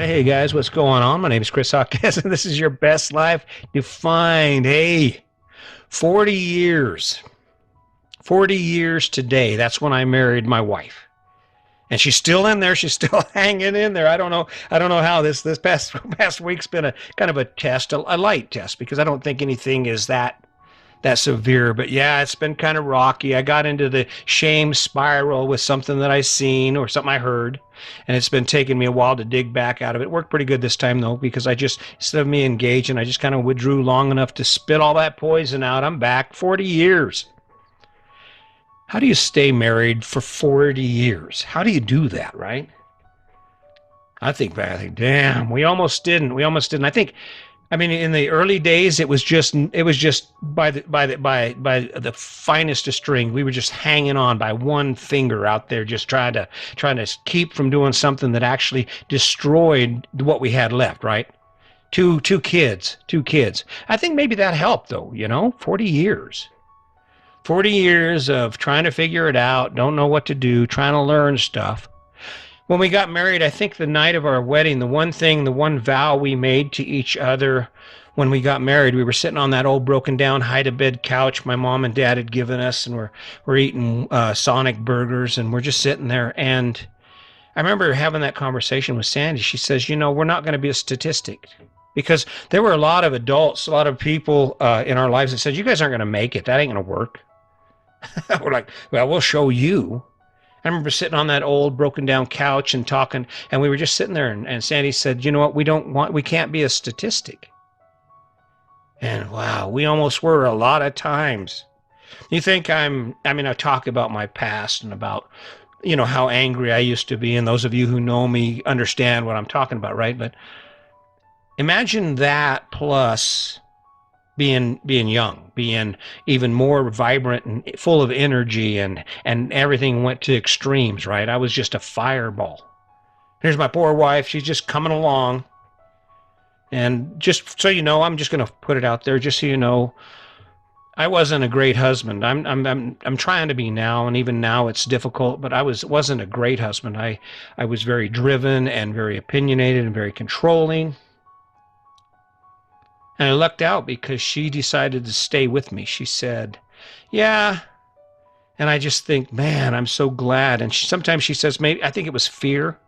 right, hey guys, what's going on? My name is Chris Hawkins, and this is your best life defined. Hey, 40 years. 40 years today. That's when I married my wife. And she's still in there. She's still hanging in there. I don't know. I don't know how this past week's been a kind of a test, a light test, because I don't think anything is that severe. But yeah, it's been kind of rocky. I got into the shame spiral with something that I seen or something I heard, and it's been taking me a while to dig back out of it. It worked pretty good this time though, because I just, instead of me engaging, I just kind of withdrew long enough to spit all that poison out. I'm back 40 years. How do you stay married for 40 years? How do you do that, right? I think back, I think, damn, we almost didn't. We almost didn't. I mean, in the early days, it was just by the finest of string. We were just hanging on by one finger out there, just trying to keep from doing something that actually destroyed what we had left. Right? Two kids, two kids. I think maybe that helped, though. 40 years. 40 years of trying to figure it out, don't know what to do, trying to learn stuff. When we got married, I think the night of our wedding, the one vow we made to each other when we got married, we were sitting on that old broken down hide-a-bed couch my mom and dad had given us, and we're eating Sonic burgers, and we're just sitting there. And I remember having that conversation with Sandy. She says, we're not going to be a statistic. Because there were a lot of adults, a lot of people in our lives that said, you guys aren't going to make it. That ain't going to work. We're like, well, we'll show you. I remember sitting on that old broken down couch and talking, and we were just sitting there, and Sandy said, you know what, we can't be a statistic. And wow, we almost were a lot of times. You think I talk about my past and about, how angry I used to be, and those of you who know me understand what I'm talking about, right? But imagine that plus being young, being even more vibrant and full of energy, and everything went to extremes, right? I was just a fireball. Here's my poor wife. She's just coming along. And just so you know, I'm just going to put it out there, just so you know, I wasn't a great husband. I'm trying to be now, and even now it's difficult, but wasn't a great husband. I was very driven and very opinionated and very controlling. And I lucked out because she decided to stay with me. She said, yeah. And I just think, man, I'm so glad. And sometimes she says, maybe, I think it was fear.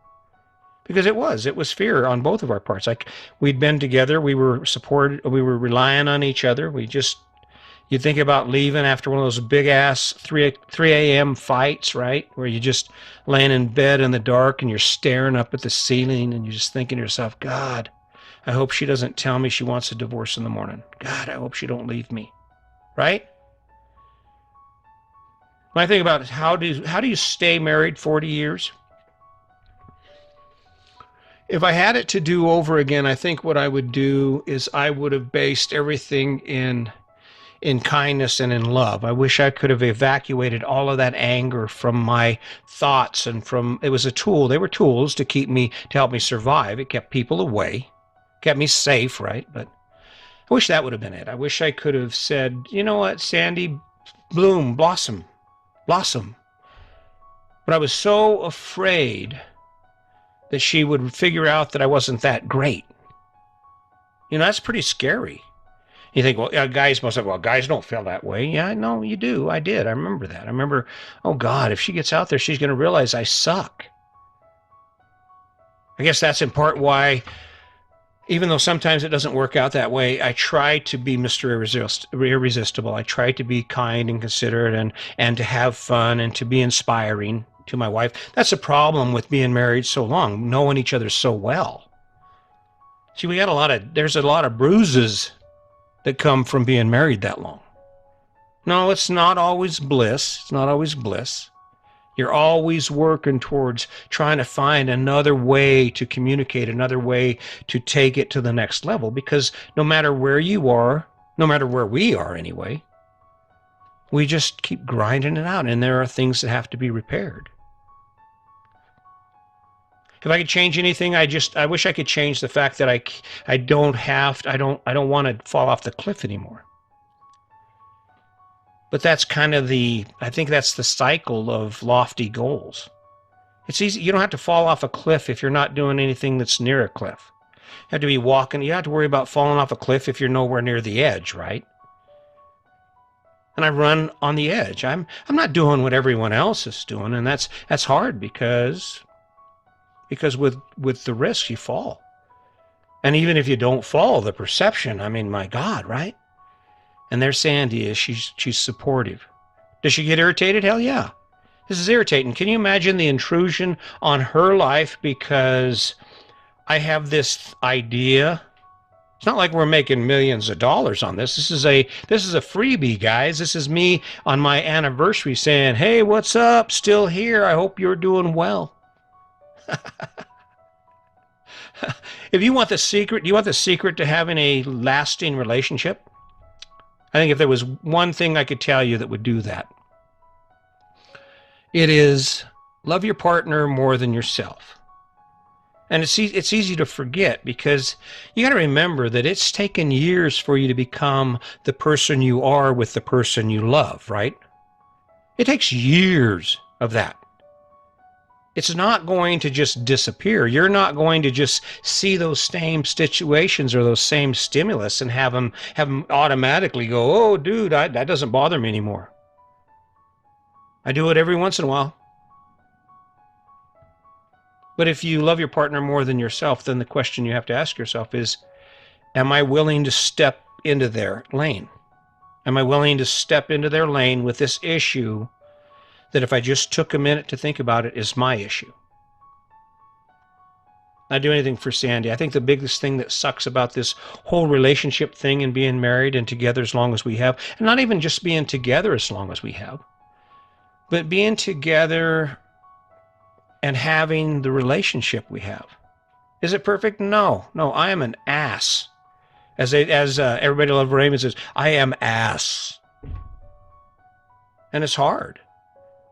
Because it was fear on both of our parts. Like, we'd been together, we were supported, we were relying on each other. You think about leaving after one of those big ass 3 a.m. fights, right? Where you just laying in bed in the dark and you're staring up at the ceiling and you're just thinking to yourself, God, I hope she doesn't tell me she wants a divorce in the morning. God, I hope she don't leave me. Right? When I think about it, how do you stay married 40 years? If I had it to do over again, I think what I would do is I would have based everything in kindness and in love. I wish I could have evacuated all of that anger from my thoughts, and it was a tool. They were tools to help me survive. It kept people away. Kept me safe, right? But I wish that would have been it. I wish I could have said, you know what, Sandy, bloom, blossom. But I was so afraid that she would figure out that I wasn't that great. That's pretty scary. You think, well, guys don't feel that way. Yeah, no, you do. I did. I remember that. I remember, oh God, if she gets out there, she's going to realize I suck. I guess that's in part why, even though sometimes it doesn't work out that way, I try to be Mr. Irresistible. I try to be kind and considerate and to have fun and to be inspiring to my wife. That's a problem with being married so long, knowing each other so well. See, there's a lot of bruises that come from being married that long. No, it's not always bliss. It's not always bliss. You're always working towards trying to find another way to communicate, another way to take it to the next level, because no matter where you are, no matter where we are anyway, we just keep grinding it out, and there are things that have to be repaired. If I could change anything, I wish I could change the fact that I don't want to fall off the cliff anymore. But that's kind of I think that's the cycle of lofty goals. It's easy. You don't have to fall off a cliff if you're not doing anything that's near a cliff. You have to be walking. You have to worry about falling off a cliff if you're nowhere near the edge, right? And I run on the edge. I'm not doing what everyone else is doing, and that's hard because with the risk you fall. And even if you don't fall, the perception, I mean, my God, right? And there Sandy is. She's supportive. Does she get irritated? Hell yeah. This is irritating. Can you imagine the intrusion on her life because I have this idea? It's not like we're making millions of dollars on this. This is a freebie, guys. This is me on my anniversary saying, "Hey, what's up? Still here. I hope you're doing well." If you want the secret, do you want the secret to having a lasting relationship? I think if there was one thing I could tell you that would do that, it is love your partner more than yourself. And it's easy to forget because you got to remember that it's taken years for you to become the person you are with the person you love, right? It takes years of that. It's not going to just disappear. You're not going to just see those same situations or those same stimulus and have them automatically go, "Oh, dude, that doesn't bother me anymore." I do it every once in a while. But if you love your partner more than yourself, then the question you have to ask yourself is, am I willing to step into their lane? Am I willing to step into their lane with this issue that if I just took a minute to think about it is my issue? Not do anything for Sandy. I think the biggest thing that sucks about this whole relationship thing and being married and together as long as we have, and not even just being together as long as we have, but being together and having the relationship we have. Is it perfect? No. I am an ass. As Everybody Love Raymond says, I am ass. And it's hard.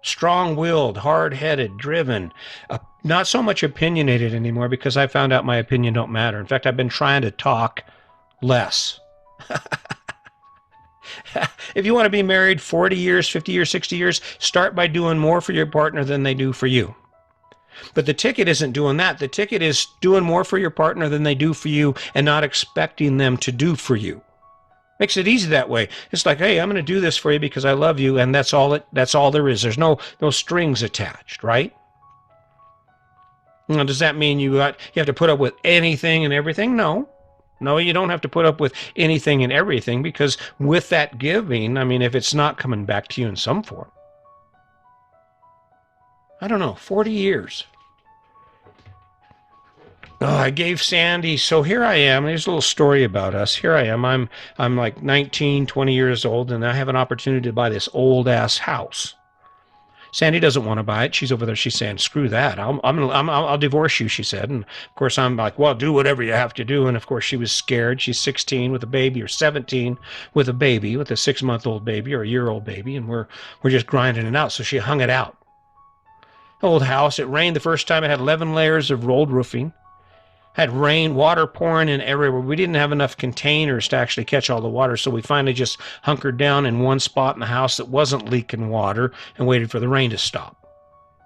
Strong-willed, hard-headed, driven, not so much opinionated anymore because I found out my opinion don't matter. In fact, I've been trying to talk less. If you want to be married 40 years, 50 years, 60 years, start by doing more for your partner than they do for you. But the ticket isn't doing that. The ticket is doing more for your partner than they do for you and not expecting them to do for you. Makes it easy that way. It's like, hey, I'm going to do this for you because I love you, and that's all there is. There's no strings attached, right? Now, does that mean you have to put up with anything and everything? No, you don't have to put up with anything and everything because with that giving, I mean, if it's not coming back to you in some form, I don't know, 40 years. Oh, I gave Sandy, so here I am. There's a little story about us. Here I am. I'm like 19, 20 years old, and I have an opportunity to buy this old-ass house. Sandy doesn't want to buy it. She's over there. She's saying, "Screw that. I'll divorce you," she said. And of course, I'm like, "Well, do whatever you have to do." And of course, she was scared. She's 16 with a baby, or 17 with a baby, with a 6-month-old baby or a year-old baby, and we're just grinding it out. So she hung it out. Old house. It rained the first time. It had 11 layers of rolled roofing. Had rain, water pouring in everywhere. We didn't have enough containers to actually catch all the water, so we finally just hunkered down in one spot in the house that wasn't leaking water and waited for the rain to stop.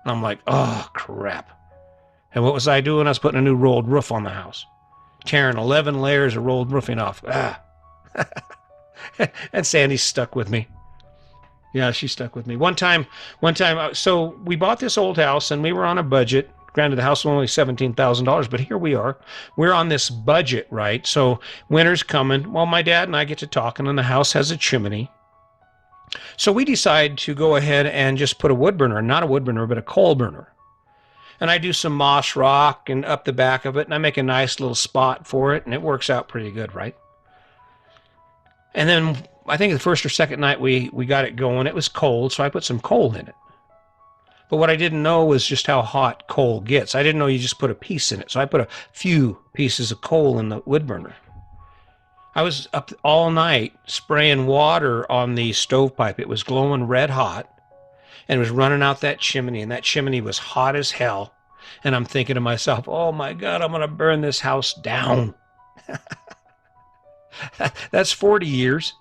And I'm like, oh, crap. And what was I doing? I was putting a new rolled roof on the house, tearing 11 layers of rolled roofing off. And Sandy's stuck with me. Yeah, she stuck with me. One time, so we bought this old house, and we were on a budget. Granted, the house was only $17,000, but here we are. We're on this budget, right? So winter's coming. Well, my dad and I get to talking, and the house has a chimney. So we decide to go ahead and just put a wood burner, not a wood burner, but a coal burner. And I do some moss rock and up the back of it, and I make a nice little spot for it, and it works out pretty good, right? And then I think the first or second night we got it going, it was cold, so I put some coal in it. But what I didn't know was just how hot coal gets. I didn't know you just put a piece in it. So I put a few pieces of coal in the wood burner. I was up all night spraying water on the stovepipe. It was glowing red hot and it was running out that chimney, and that chimney was hot as hell. And I'm thinking to myself, oh my God, I'm going to burn this house down. That's 40 years.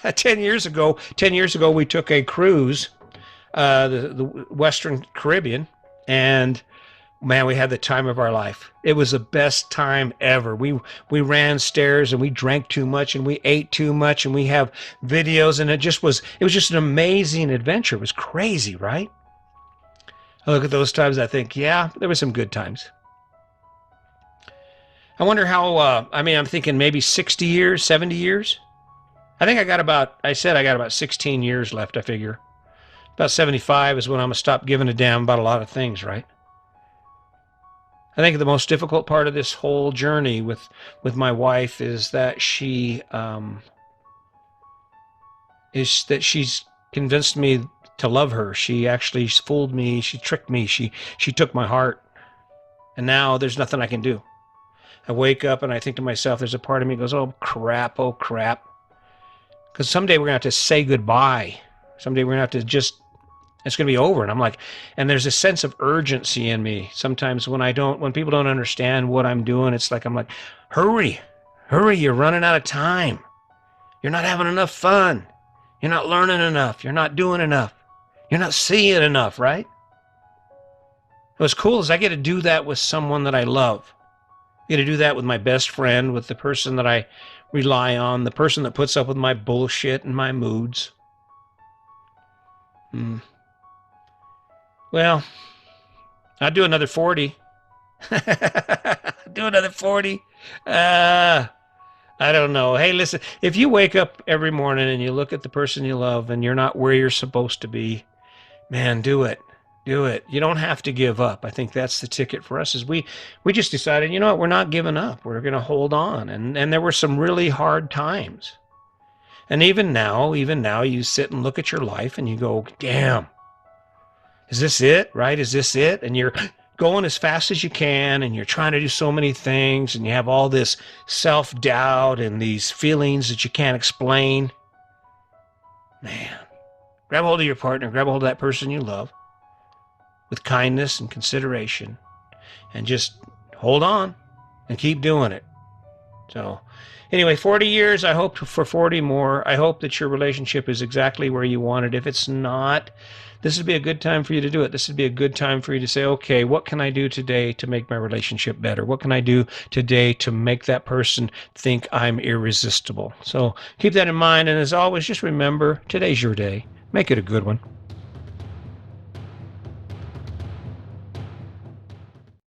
10 years ago, we took a cruise the Western Caribbean, and man, we had the time of our life. It was the best time ever. We ran stairs and we drank too much and we ate too much, and we have videos, and it was just an amazing adventure. It was crazy, right? I look at those times, I think, yeah, there were some good times. I wonder how, I'm thinking maybe 60 years, 70 years. I said I got about 16 years left, I figure. About 75 is when I'm going to stop giving a damn about a lot of things, right? I think the most difficult part of this whole journey with my wife is that she's convinced me to love her. She actually fooled me. She tricked me. She took my heart. And now there's nothing I can do. I wake up and I think to myself, there's a part of me that goes, oh crap, oh crap. Because someday we're going to have to say goodbye. Someday we're going to have to it's going to be over. And I'm like, and there's a sense of urgency in me. Sometimes when people don't understand what I'm doing, it's like, I'm like, hurry, you're running out of time. You're not having enough fun. You're not learning enough. You're not doing enough. You're not seeing enough, right? What's cool is I get to do that with someone that I love. I get to do that with my best friend, with the person that I rely on, the person that puts up with my bullshit and my moods. Well, I'll do another 40. Do another 40. I don't know. Hey, listen, if you wake up every morning and you look at the person you love and you're not where you're supposed to be, man, do it. Do it. You don't have to give up. I think that's the ticket for us, is we just decided, you know what, we're not giving up. We're going to hold on. And there were some really hard times. And even now, you sit and look at your life and you go, damn, is this it, right? Is this it? And you're going as fast as you can, and you're trying to do so many things, and you have all this self-doubt and these feelings that you can't explain. Man, grab hold of your partner, grab hold of that person you love with kindness and consideration, and just hold on and keep doing it. So anyway, 40 years, I hope for 40 more. I hope that your relationship is exactly where you want it. If it's not, this would be a good time for you to do it. This would be a good time for you to say, okay, what can I do today to make my relationship better? What can I do today to make that person think I'm irresistible? So keep that in mind. And as always, just remember, today's your day. Make it a good one.